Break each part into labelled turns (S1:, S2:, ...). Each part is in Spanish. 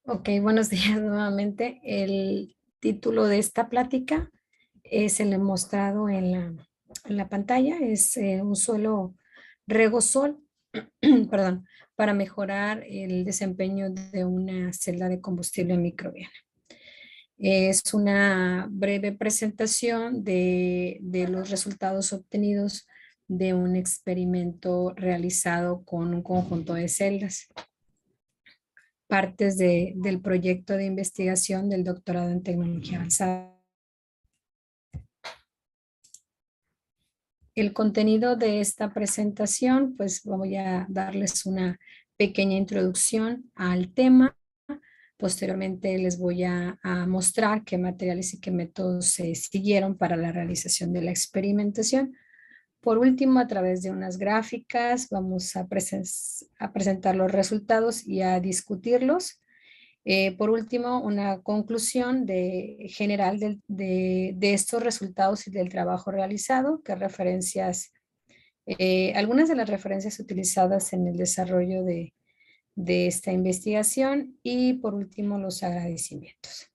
S1: Ok, buenos días nuevamente. El título de esta plática es el mostrado en la pantalla. Es un suelo regosol, perdón, para mejorar el desempeño de una celda de combustible microbiana. Es una breve presentación de los resultados obtenidos de un experimento realizado con un conjunto de celdas, partes del proyecto de investigación del doctorado en tecnología avanzada. El contenido de esta presentación, pues voy a darles una pequeña introducción al tema. Posteriormente les voy a mostrar qué materiales y qué métodos se siguieron para la realización de la experimentación. Por último, a través de unas gráficas, vamos a presentar los resultados y a discutirlos. Por último, una conclusión general de estos resultados y del trabajo realizado, que referencias, algunas de las referencias utilizadas en el desarrollo de esta investigación y por último los agradecimientos.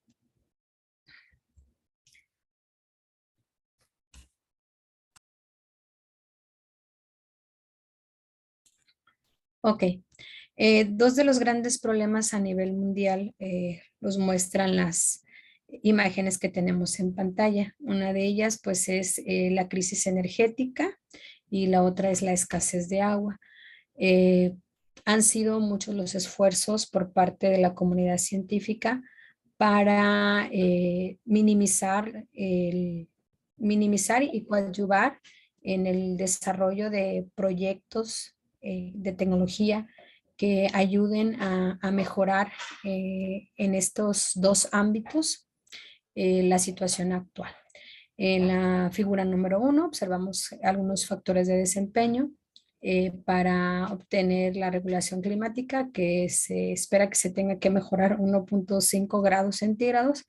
S1: Ok, dos de los grandes problemas a nivel mundial los muestran las imágenes que tenemos en pantalla. Una de ellas pues es la crisis energética y la otra es la escasez de agua. Eh, Han sido muchos los esfuerzos por parte de la comunidad científica para minimizar y coadyuvar en el desarrollo de proyectos de tecnología que ayuden a mejorar en estos dos ámbitos la situación actual. En la figura número 1 observamos algunos factores de desempeño para obtener la regulación climática, que se espera que se tenga que mejorar 1.5 grados centígrados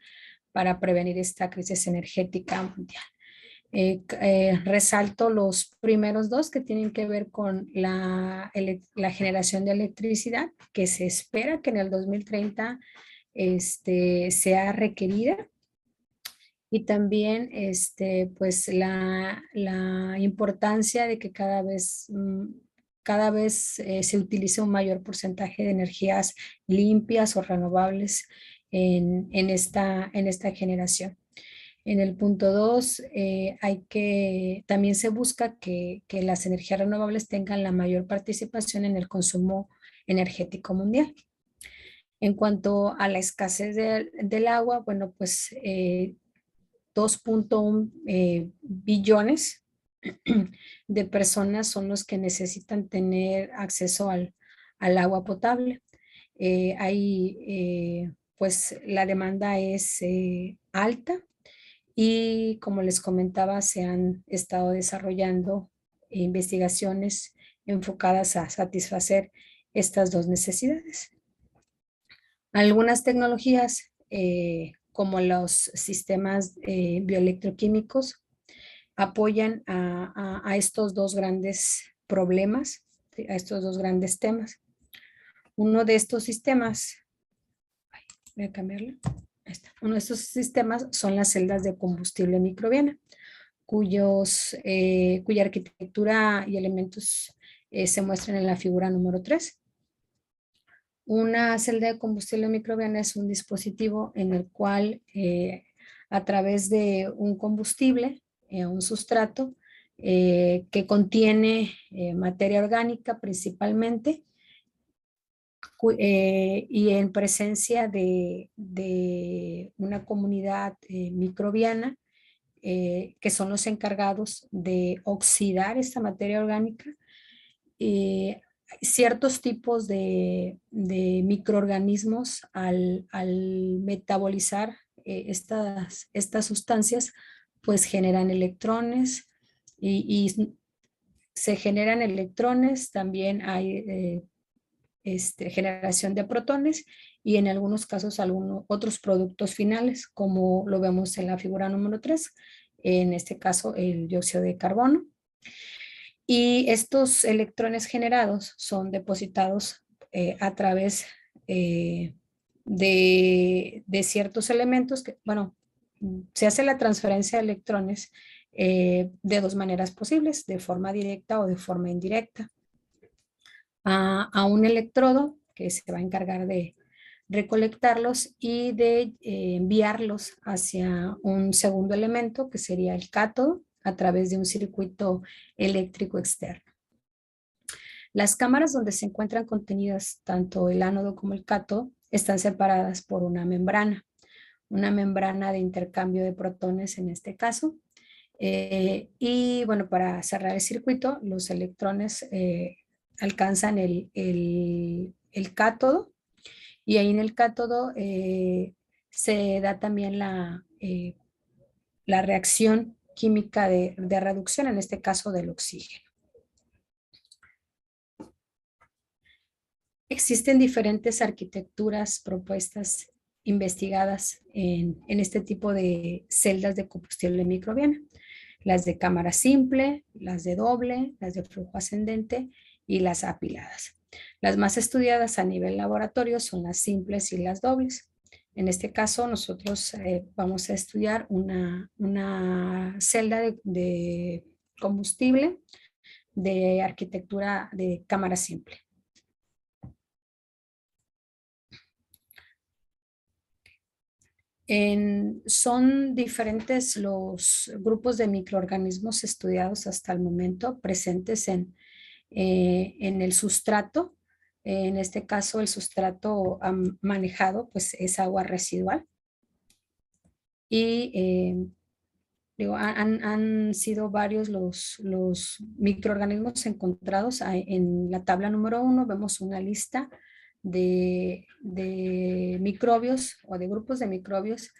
S1: para prevenir esta crisis energética mundial. Resalto los primeros dos que tienen que ver con la generación de electricidad, que se espera que en el 2030 sea requerida, y también pues la importancia de que cada vez se utilice un mayor porcentaje de energías limpias o renovables en esta generación. En el punto 2, también se busca que las energías renovables tengan la mayor participación en el consumo energético mundial. En cuanto a la escasez del agua, bueno, pues 2.1 billones de personas son los que necesitan tener acceso al agua potable. Pues la demanda es alta y como les comentaba, se han estado desarrollando investigaciones enfocadas a satisfacer estas dos necesidades. Algunas tecnologías como los sistemas bioelectroquímicos apoyan a estos dos grandes problemas, ¿sí? A estos dos grandes temas. Uno de estos sistemas, voy a cambiarlo, ahí está. Uno de estos sistemas son las celdas de combustible microbiana, cuya arquitectura y elementos se muestran en la figura número 3. Una celda de combustible microbiana es un dispositivo en el cual a través de un combustible, un sustrato que contiene materia orgánica principalmente y en presencia de una comunidad microbiana que son los encargados de oxidar esta materia orgánica, eh, ciertos tipos de microorganismos al metabolizar estas sustancias, pues generan electrones y se generan electrones, también hay generación de protones y en algunos casos otros productos finales, como lo vemos en la figura número 3, en este caso el dióxido de carbono. Y estos electrones generados son depositados a través de ciertos elementos que, bueno, se hace la transferencia de electrones de dos maneras posibles, de forma directa o de forma indirecta. A un electrodo que se va a encargar de recolectarlos y de enviarlos hacia un segundo elemento que sería el cátodo a través de un circuito eléctrico externo. Las cámaras donde se encuentran contenidas tanto el ánodo como el cátodo están separadas por una membrana de intercambio de protones en este caso. Y bueno, para cerrar el circuito, los electrones alcanzan el cátodo y ahí en el cátodo se da también la reacción química de reducción, en este caso del oxígeno. Existen diferentes arquitecturas propuestas, investigadas en este tipo de celdas de combustible microbiana. Las de cámara simple, las de doble, las de flujo ascendente y las apiladas. Las más estudiadas a nivel laboratorio son las simples y las dobles. En este caso, nosotros vamos a estudiar una celda de combustible de arquitectura de cámara simple. Son diferentes los grupos de microorganismos estudiados hasta el momento presentes en el sustrato. En este caso, el sustrato manejado pues, es agua residual. Y han sido varios los microorganismos encontrados. En la tabla número 1 vemos una lista de microbios o de grupos de microbios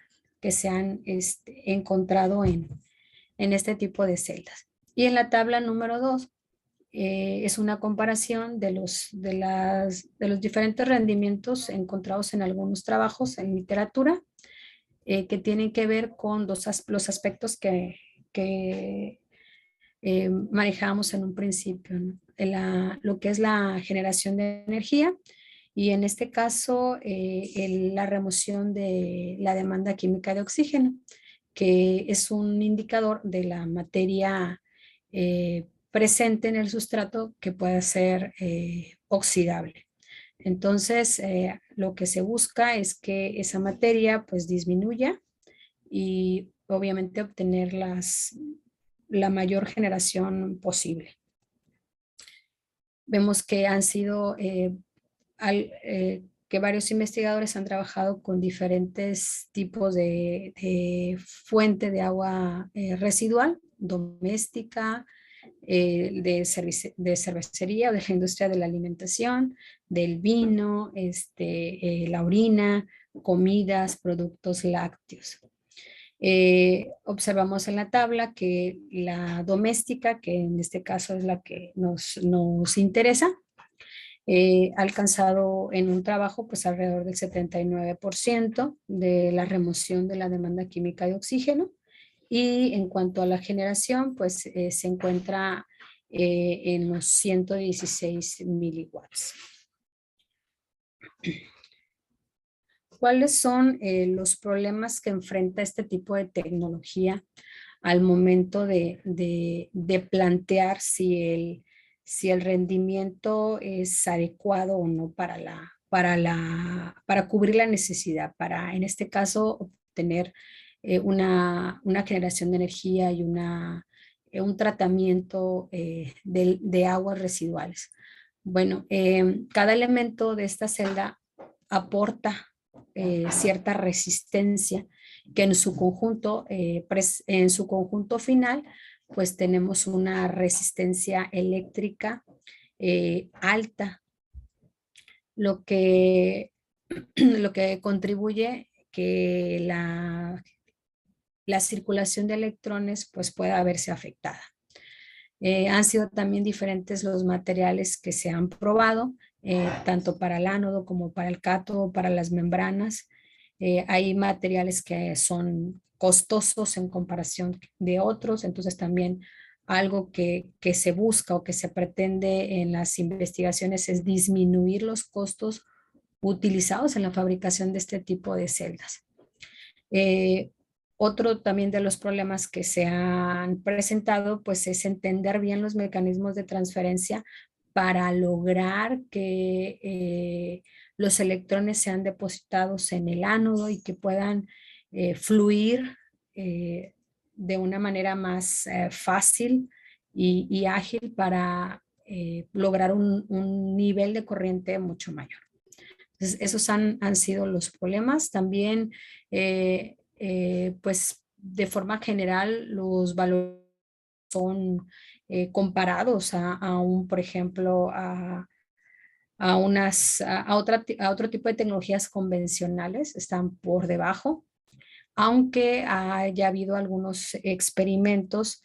S1: que se han encontrado en este tipo de celdas. Y en la tabla número 2 es una comparación de los diferentes rendimientos encontrados en algunos trabajos en literatura que tienen que ver con los aspectos que manejábamos en un principio, ¿no? Lo que es la generación de energía y en este caso la remoción de la demanda química de oxígeno, que es un indicador de la materia presente en el sustrato que puede ser oxidable. Entonces, lo que se busca es que esa materia pues disminuya y obviamente obtener la mayor generación posible. Vemos que han sido, que varios investigadores han trabajado con diferentes tipos de fuente de agua residual, doméstica, de cervecería o de la industria de la alimentación, del vino, la orina, comidas, productos lácteos. Observamos en la tabla que la doméstica, que en este caso es la que nos interesa, ha alcanzado en un trabajo pues alrededor del 79% de la remoción de la demanda química de oxígeno. Y en cuanto a la generación, pues se encuentra en los 116 miliwatts. ¿Cuáles son los problemas que enfrenta este tipo de tecnología al momento de plantear si el rendimiento es adecuado o no para cubrir la necesidad, para en este caso obtener una generación de energía y un tratamiento de aguas residuales? Bueno, cada elemento de esta celda aporta cierta resistencia que en su conjunto final pues tenemos una resistencia eléctrica alta, lo que contribuye que la circulación de electrones pues pueda verse afectada. Han sido también diferentes los materiales que se han probado, tanto para el ánodo como para el cátodo, para las membranas. Hay materiales que son costosos en comparación de otros, entonces también algo que se busca o que se pretende en las investigaciones es disminuir los costos utilizados en la fabricación de este tipo de celdas. Eh, Otro también de los problemas que se han presentado, pues es entender bien los mecanismos de transferencia para lograr que los electrones sean depositados en el ánodo y que puedan fluir de una manera más fácil y ágil para lograr un nivel de corriente mucho mayor. Entonces, esos han sido los problemas. También, pues, de forma general, los valores son comparados por ejemplo, a otro tipo de tecnologías convencionales, están por debajo, aunque haya habido algunos experimentos,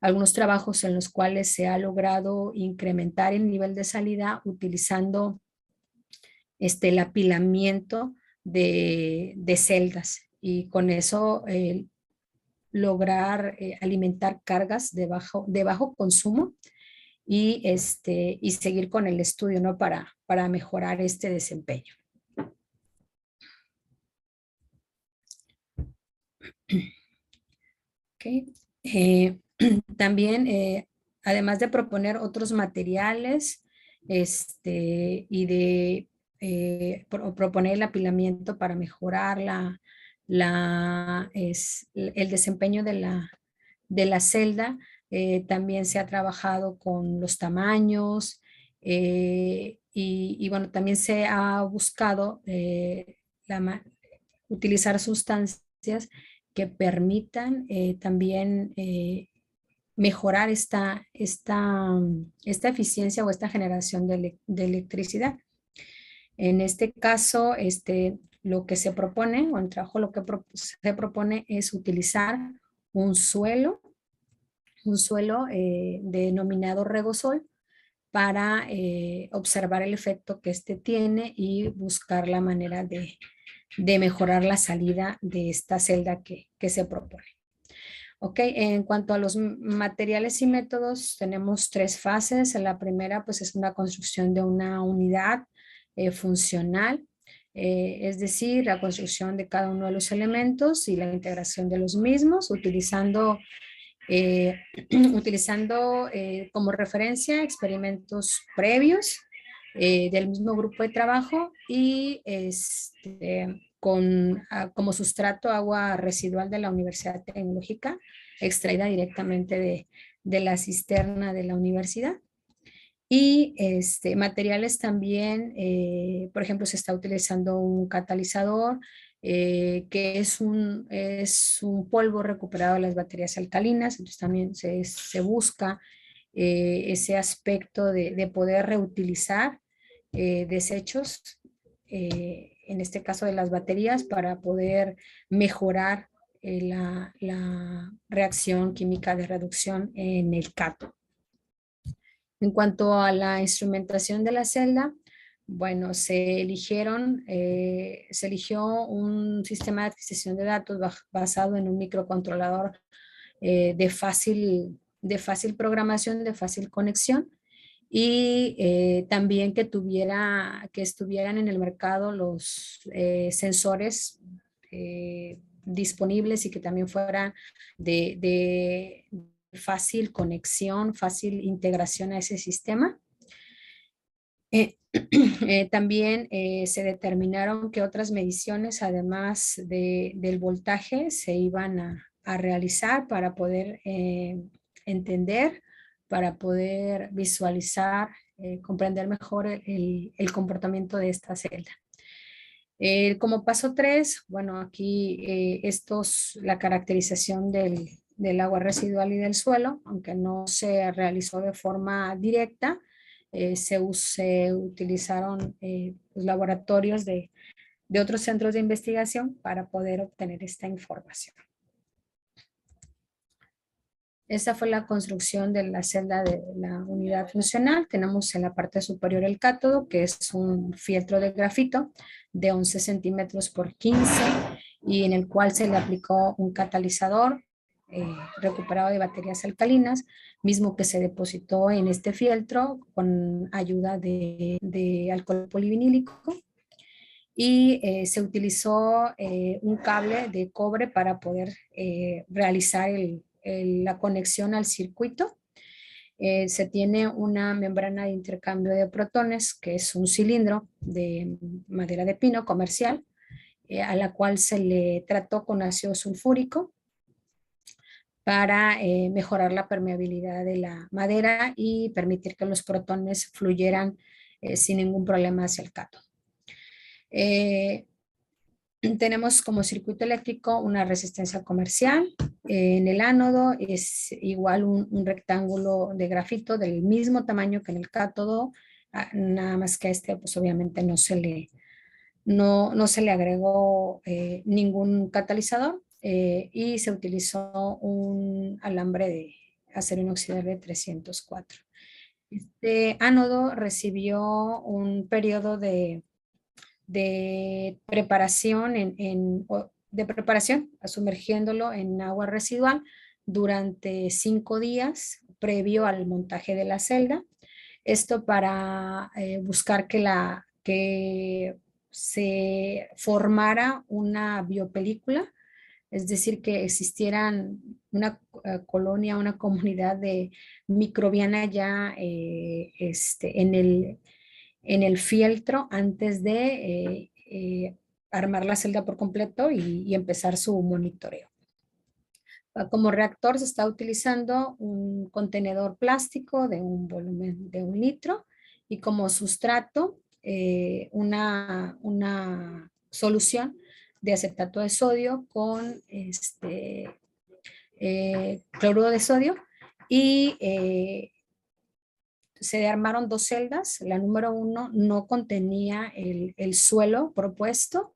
S1: algunos trabajos en los cuales se ha logrado incrementar el nivel de salida utilizando el apilamiento de celdas y con eso lograr alimentar cargas de bajo consumo y seguir con el estudio, ¿no? Para mejorar este desempeño. Okay. También, además de proponer otros materiales y de proponer el apilamiento para mejorar el desempeño de la celda, también se ha trabajado con los tamaños y bueno, también se ha buscado utilizar sustancias que permitan también mejorar esta eficiencia o esta generación de electricidad. En este caso, lo que se propone, o en trabajo lo que se propone es utilizar un suelo denominado regosol para observar el efecto que este tiene y buscar la manera de mejorar la salida de esta celda que se propone. Ok, en cuanto a los materiales y métodos, tenemos tres fases. La primera, pues, es una construcción de una unidad funcional, es decir, la construcción de cada uno de los elementos y la integración de los mismos, utilizando como referencia experimentos previos del mismo grupo de trabajo y como sustrato agua residual de la Universidad Tecnológica, extraída directamente de la cisterna de la universidad. Y materiales también, por ejemplo, se está utilizando un catalizador que es un polvo recuperado de las baterías alcalinas, entonces también se busca ese aspecto de poder reutilizar desechos, en este caso de las baterías, para poder mejorar la reacción química de reducción en el cátodo. En cuanto a la instrumentación de la celda, bueno, se eligió un sistema de adquisición de datos basado en un microcontrolador de fácil programación, de fácil conexión y también que estuvieran en el mercado los sensores disponibles y que también fueran de fácil conexión, fácil integración a ese sistema. También se determinaron que otras mediciones, además del voltaje, se iban a realizar para poder entender, para poder visualizar, comprender mejor el comportamiento de esta celda. Como paso 3, bueno, aquí la caracterización del agua residual y del suelo, aunque no se realizó de forma directa, se utilizaron los laboratorios de otros centros de investigación para poder obtener esta información. Esta fue la construcción de la celda de la unidad funcional. Tenemos en la parte superior el cátodo, que es un fieltro de grafito de 11 centímetros por 15 y en el cual se le aplicó un catalizador recuperado de baterías alcalinas, mismo que se depositó en este fieltro con ayuda de alcohol polivinílico. y se utilizó un cable de cobre para poder realizar la conexión al circuito. Se tiene una membrana de intercambio de protones, que es un cilindro de madera de pino comercial, a la cual se le trató con ácido sulfúrico para mejorar la permeabilidad de la madera y permitir que los protones fluyeran sin ningún problema hacia el cátodo. Tenemos como circuito eléctrico una resistencia comercial. En el ánodo es igual un rectángulo de grafito del mismo tamaño que en el cátodo, nada más que a este pues obviamente no se le agregó ningún catalizador y se utilizó un alambre de acero inoxidable 304. Este ánodo recibió un periodo de preparación sumergiéndolo en agua residual durante 5 días previo al montaje de la celda. Esto para buscar que se formara una biopelícula, es decir, que existieran una colonia, una comunidad de microbiana ya en el fieltro antes de armar la celda por completo y empezar su monitoreo. Como reactor se está utilizando un contenedor plástico de un volumen de 1 litro y como sustrato una solución de acetato de sodio con cloruro de sodio y se armaron 2 celdas. La número 1 no contenía el suelo propuesto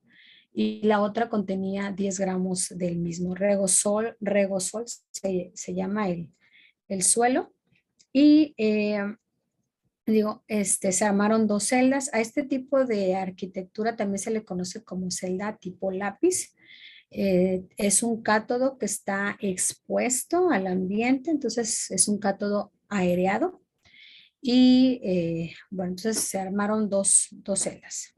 S1: y la otra contenía 10 gramos del mismo. Regosol se llama el suelo. Y se armaron 2 celdas. A este tipo de arquitectura también se le conoce como celda tipo lápiz. Es un cátodo que está expuesto al ambiente, entonces es un cátodo aereado. Y bueno, entonces se armaron dos celdas.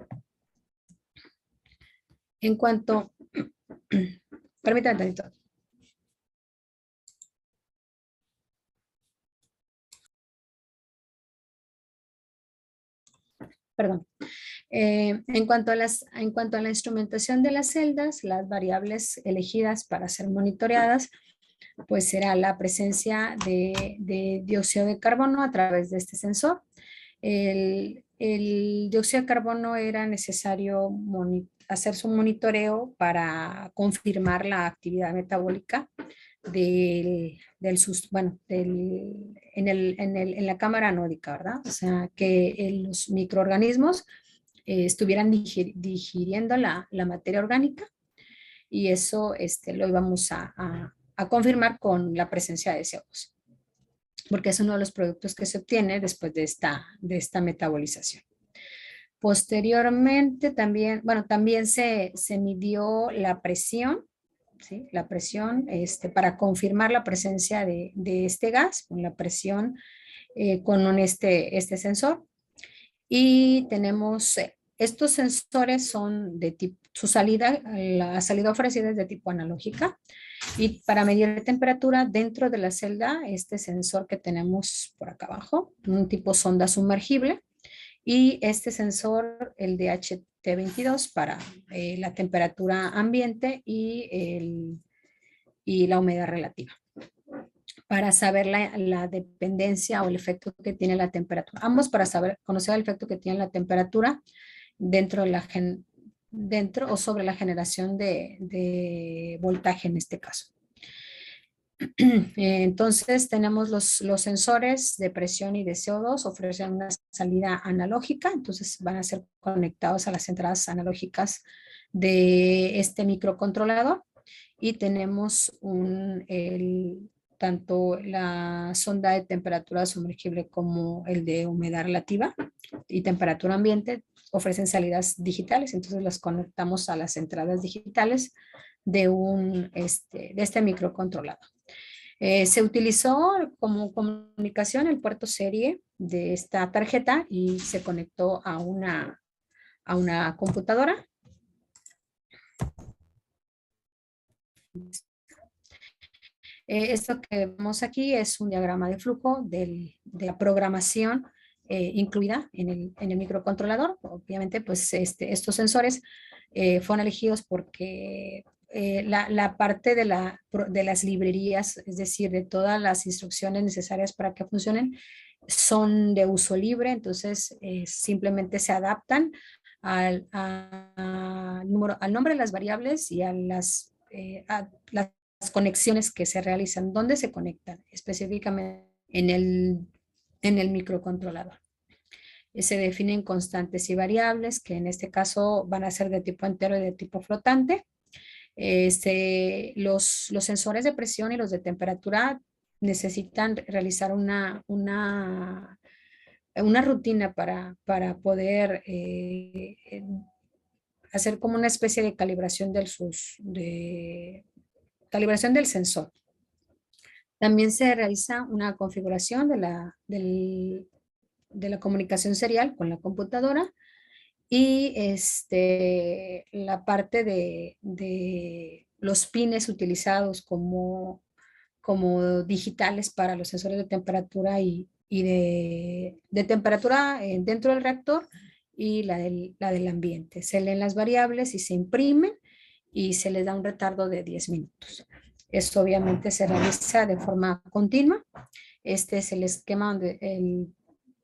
S1: En cuanto, permítanme tantito. Perdón. En cuanto a la instrumentación de las celdas, las variables elegidas para ser monitoreadas, pues será la presencia de dióxido de carbono a través de este sensor. El dióxido de carbono era necesario hacer su monitoreo para confirmar la actividad metabólica en la cámara anódica, ¿verdad? O sea, que los microorganismos estuvieran digiriendo la materia orgánica y eso lo íbamos a confirmar con la presencia de CO2, porque es uno de los productos que se obtiene después de esta metabolización. Posteriormente también se midió la presión, ¿sí? La presión para confirmar la presencia de este gas, con la presión con este sensor. Y tenemos, estos sensores son de tipo, la salida ofrecida es de tipo analógica. Y para medir temperatura dentro de la celda, este sensor que tenemos por acá abajo, un tipo sonda sumergible, y este sensor, el DHT22, para la temperatura ambiente y la humedad relativa, para saber la dependencia o el efecto que tiene la temperatura. Ambos para conocer el efecto que tiene la temperatura dentro o sobre la generación de voltaje en este caso. Entonces tenemos los sensores de presión y de CO2, ofrecen una salida analógica, entonces van a ser conectados a las entradas analógicas de este microcontrolador y tenemos tanto la sonda de temperatura sumergible como el de humedad relativa y temperatura ambiente ofrecen salidas digitales, entonces las conectamos a las entradas digitales de este microcontrolador. Se utilizó como comunicación el puerto serie de esta tarjeta y se conectó a una computadora Esto que vemos aquí es un diagrama de flujo de la programación incluida en el microcontrolador. Obviamente, pues estos sensores fueron elegidos porque la parte de las librerías, es decir, de todas las instrucciones necesarias para que funcionen, son de uso libre, entonces simplemente se adaptan al nombre de las variables y a las conexiones que se realizan, dónde se conectan específicamente en el microcontrolador. Se definen constantes y variables, que en este caso van a ser de tipo entero y de tipo flotante. Los sensores de presión y los de temperatura necesitan realizar una rutina para poder hacer como una especie de calibración calibración del sensor. También se realiza una configuración de la comunicación serial con la computadora y la parte de los pines utilizados como digitales para los sensores de temperatura y de temperatura dentro del reactor y la del ambiente. Se leen las variables y se imprimen y se les da un retardo de 10 minutos. Esto obviamente se realiza de forma continua. Este es el esquema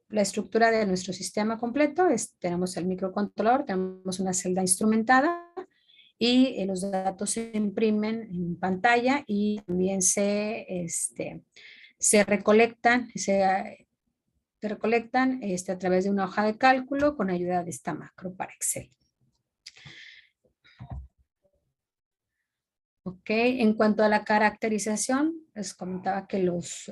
S1: la estructura de nuestro sistema completo. Tenemos el microcontrolador, tenemos una celda instrumentada y los datos se imprimen en pantalla y también se recolectan, a través de una hoja de cálculo con ayuda de esta macro para Excel. Ok, en cuanto a la caracterización, les comentaba que los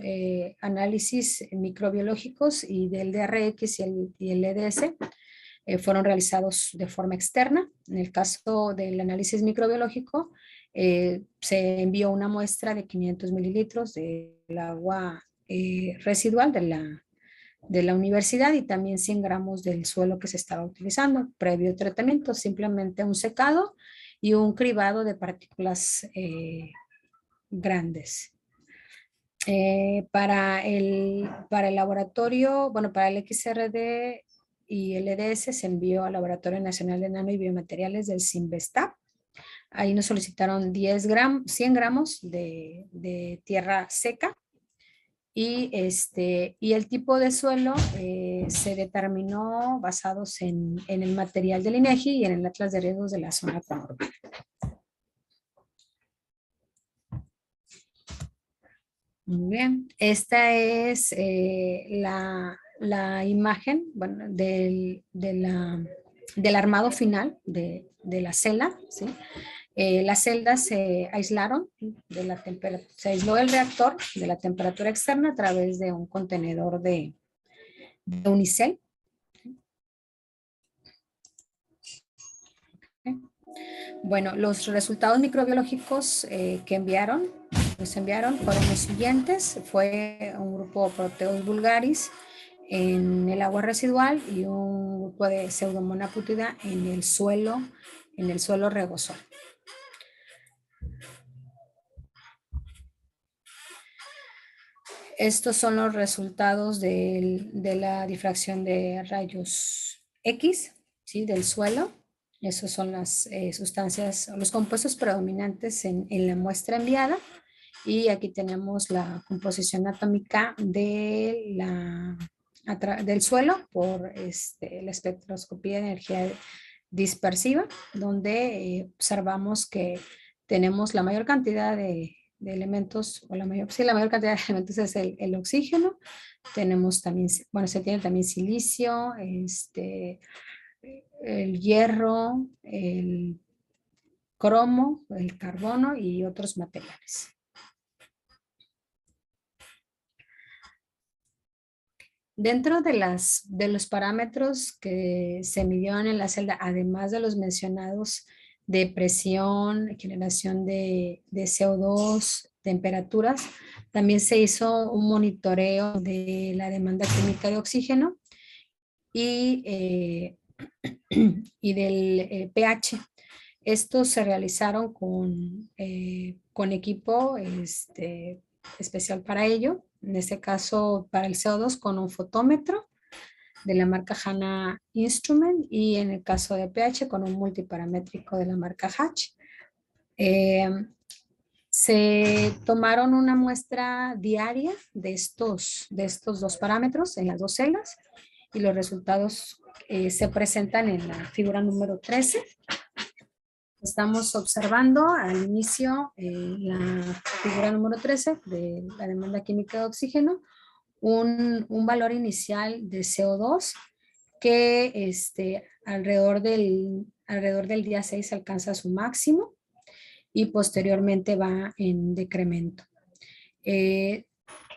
S1: análisis microbiológicos y del DRX y el EDS fueron realizados de forma externa. En el caso del análisis microbiológico, se envió una muestra de 500 mililitros del agua residual de la universidad y también 100 gramos del suelo que se estaba utilizando. Previo tratamiento, simplemente un secado y un cribado de partículas grandes. Para el laboratorio, bueno, para el XRD y el EDS se envió al Laboratorio Nacional de Nano y Biomateriales del CINVESTAB. Ahí nos solicitaron 100 gramos de tierra seca y el tipo de suelo se determinó basados en el material del INEGI y en el Atlas de Riesgos de la zona conurbana. Muy bien, esta es la imagen, bueno, del armado final de la celda, ¿sí? Las celdas se aislaron se aisló el reactor de la temperatura externa a través de un contenedor de unicel. Bueno, los resultados microbiológicos que nos enviaron fueron los siguientes. Fue un grupo Proteus vulgaris en el agua residual y un grupo de Pseudomonas putida en el suelo regosol. Estos son los resultados de la difracción de rayos X, ¿sí? Del suelo. Esas son las sustancias, los compuestos predominantes en la muestra enviada. Y aquí tenemos la composición atómica del suelo por la espectroscopía de energía dispersiva, donde observamos que tenemos la mayor cantidad de elementos, o la mayor cantidad de elementos es el oxígeno. Tenemos también, bueno, se tiene también silicio, el hierro, el cromo, el carbono y otros materiales. Dentro de los parámetros que se midieron en la celda, además de los mencionados de presión, generación de CO2, temperaturas, también se hizo un monitoreo de la demanda química de oxígeno y del pH. Estos se realizaron con equipo especial para ello. En este caso, para el CO2 con un fotómetro de la marca Hanna Instrument y en el caso de pH con un multiparamétrico de la marca Hatch. Se tomaron una muestra diaria de estos dos parámetros en las dos celdas y los resultados se presentan en la figura número 13. Estamos observando al inicio la figura número 13 de la demanda química de oxígeno, un valor inicial de CO2 que alrededor del día 6 alcanza su máximo y posteriormente va en decremento.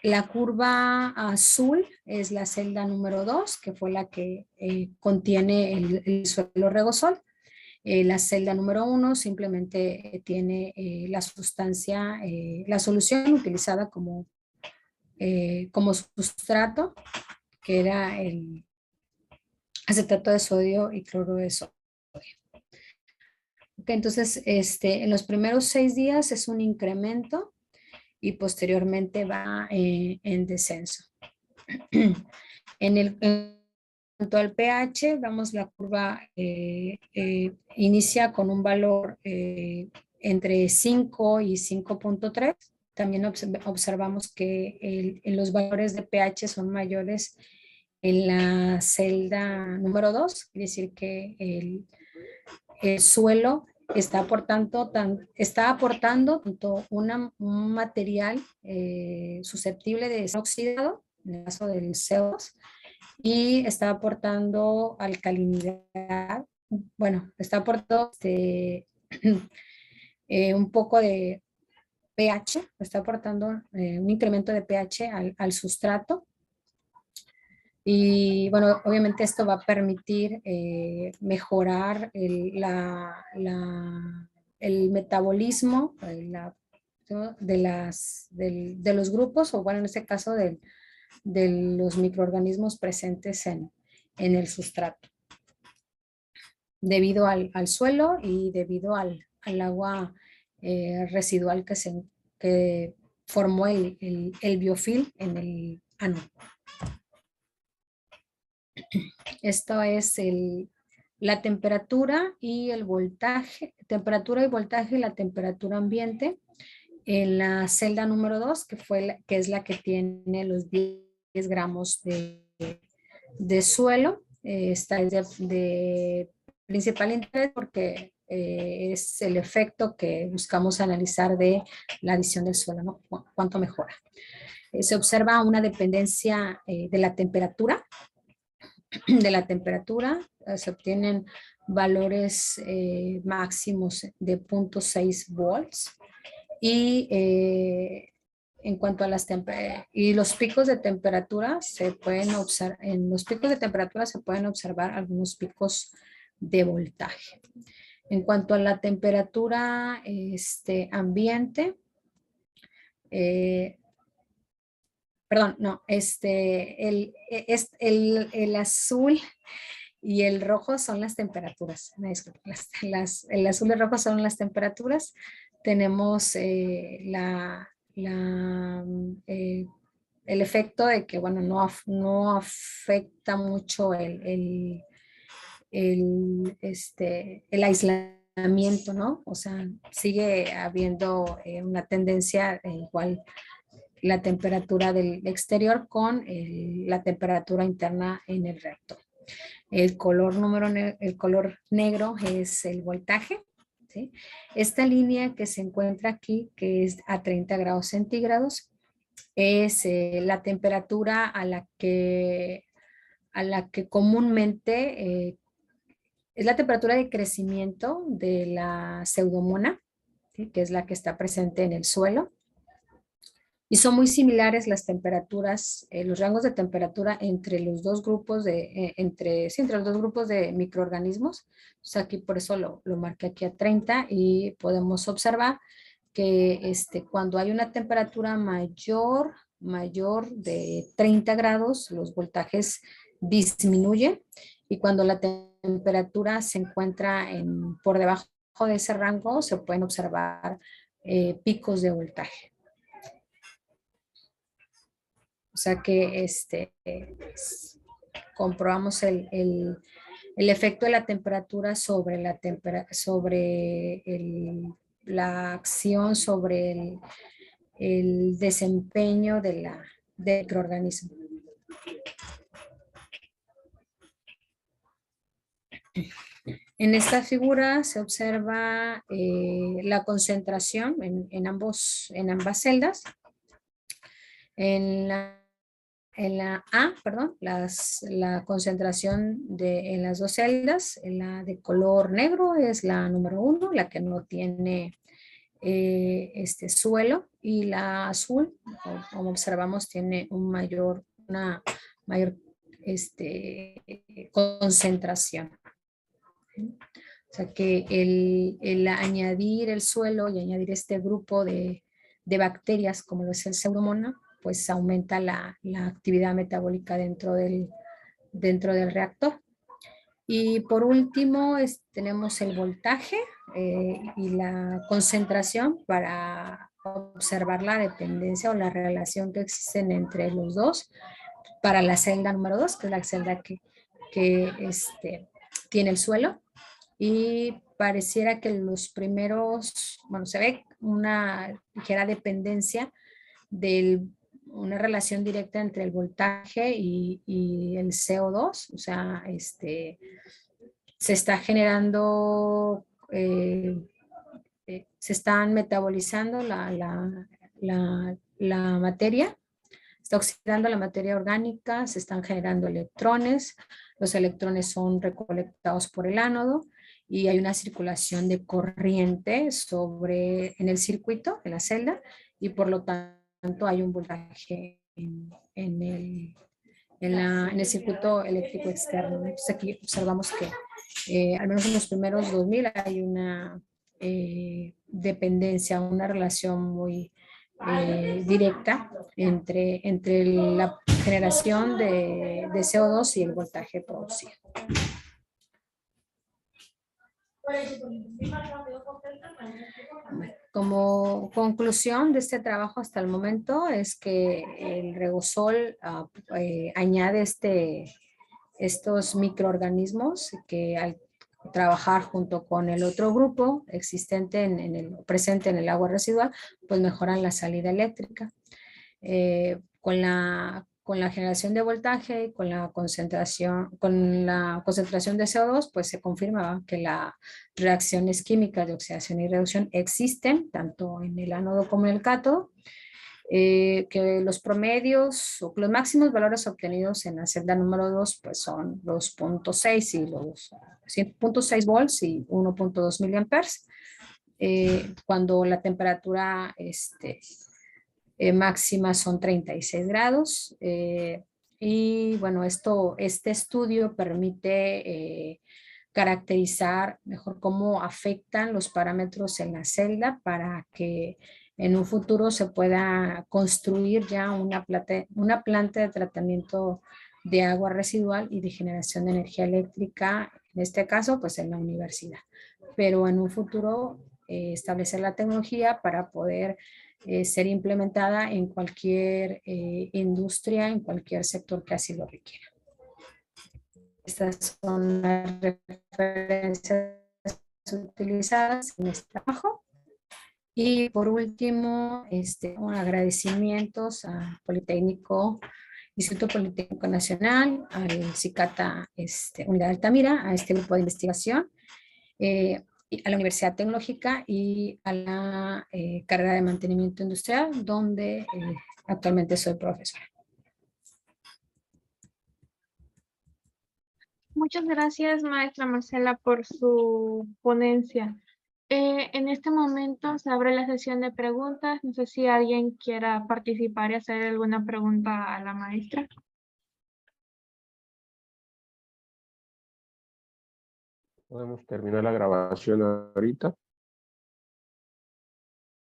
S1: La curva azul es la celda número 2, que fue la que contiene el suelo regosol. La celda número 1 simplemente tiene la sustancia, la solución utilizada como sustrato, que era el acetato de sodio y cloruro de sodio. Okay, entonces, en los primeros 6 días es un incremento y posteriormente va en descenso. En cuanto al pH, vamos, la curva inicia con un valor entre 5 y 5.3. También observamos que en los valores de pH son mayores en la celda número 2, quiere decir que el suelo está aportando tanto un material susceptible de ser oxidado, en el caso del CO2, y está aportando alcalinidad, bueno, está aportando un poco de pH, está aportando un incremento de pH al sustrato. Y bueno, obviamente esto va a permitir mejorar el metabolismo de los grupos, o bueno, en este caso de los microorganismos presentes en el sustrato, debido al suelo y debido al agua residual que formó el biofilm en el ano. Esto es la temperatura y el voltaje, temperatura y voltaje, la temperatura ambiente en la celda número 2, que es la que tiene los 10 gramos de suelo. Esta es de principal interés porque es el efecto que buscamos analizar de la adición del suelo, ¿no? Cuánto mejora. Se observa una dependencia de la temperatura. Se obtienen valores máximos de 0.6 volts y en cuanto a los picos de temperatura se pueden observar, en los picos de temperatura se pueden observar algunos picos de voltaje. En cuanto a la temperatura ambiente, perdón, no, el azul y el rojo son las temperaturas. El azul y el rojo son las temperaturas. Tenemos el efecto de que, bueno, no afecta mucho el aislamiento, ¿no? O sea, sigue habiendo una tendencia igual la temperatura del exterior con la temperatura interna en el reactor. El color negro es el voltaje, ¿sí? Esta línea que se encuentra aquí, que es a 30 grados centígrados, es la temperatura a la que comúnmente es la temperatura de crecimiento de la pseudomonas, ¿sí? Que es la que está presente en el suelo. Y son muy similares las temperaturas, los rangos de temperatura entre los dos grupos entre los dos grupos de microorganismos. O sea, aquí por eso lo marqué aquí a 30 y podemos observar que cuando hay una temperatura mayor de 30 grados, los voltajes disminuyen, y cuando la temperatura se encuentra por debajo de ese rango se pueden observar picos de voltaje. O sea que comprobamos el efecto de la temperatura sobre la acción, sobre el desempeño del microorganismo. En esta figura se observa la concentración en ambas celdas. En la A, perdón, la concentración en las dos celdas, la de color negro es la número 1, la que no tiene suelo, y la azul, como observamos, tiene una mayor concentración. O sea que el añadir el suelo y añadir este grupo de bacterias, como lo es el Pseudomonas, pues aumenta la actividad metabólica dentro del reactor. Y por último tenemos el voltaje y la concentración para observar la dependencia o la relación que existen entre los dos para la celda número 2, que es la celda que tiene el suelo. Y pareciera que los primeros, bueno, se ve una ligera dependencia una relación directa entre el voltaje y el CO2, o sea, se está generando, se están metabolizando la materia, está oxidando la materia orgánica, se están generando electrones, los electrones son recolectados por el ánodo y hay una circulación de corriente en el circuito, en la celda, y por lo tanto hay un voltaje en el circuito eléctrico externo. Entonces aquí observamos que al menos en los primeros 2000 hay una dependencia, una relación muy directa entre la generación de CO2 y el voltaje producido. Como conclusión de este trabajo hasta el momento es que el Regosol añade estos microorganismos que al trabajar junto con el otro grupo existente presente en el agua residual, pues mejoran la salida eléctrica. Con la generación de voltaje, con la concentración de CO2, pues se confirma que las reacciones químicas de oxidación y reducción existen tanto en el ánodo como en el cátodo, que los promedios o los máximos valores obtenidos en la celda número 2 pues son los 0.6 y los 0.6 volts y 1.2 miliamperes, cuando la temperatura máxima son 36 grados. Y bueno, este estudio permite caracterizar mejor cómo afectan los parámetros en la celda para que en un futuro se pueda construir ya una planta de tratamiento de agua residual y de generación de energía eléctrica, en este caso pues en la universidad. Pero en un futuro establecer la tecnología para poder ser implementada en cualquier industria, en cualquier sector que así lo requiera. Estas son las referencias utilizadas en este trabajo. Y por último, un agradecimientos al Politécnico, Instituto Politécnico Nacional, al CICATA Unidad de Altamira, a este grupo de investigación, a la Universidad Tecnológica y a la carrera de mantenimiento industrial, donde actualmente soy profesora.
S2: Muchas gracias, maestra Marcela, por su ponencia. En este momento se abre la sesión de preguntas. No sé si alguien quiera participar y hacer alguna pregunta a la maestra.
S3: Podemos terminar la grabación ahorita.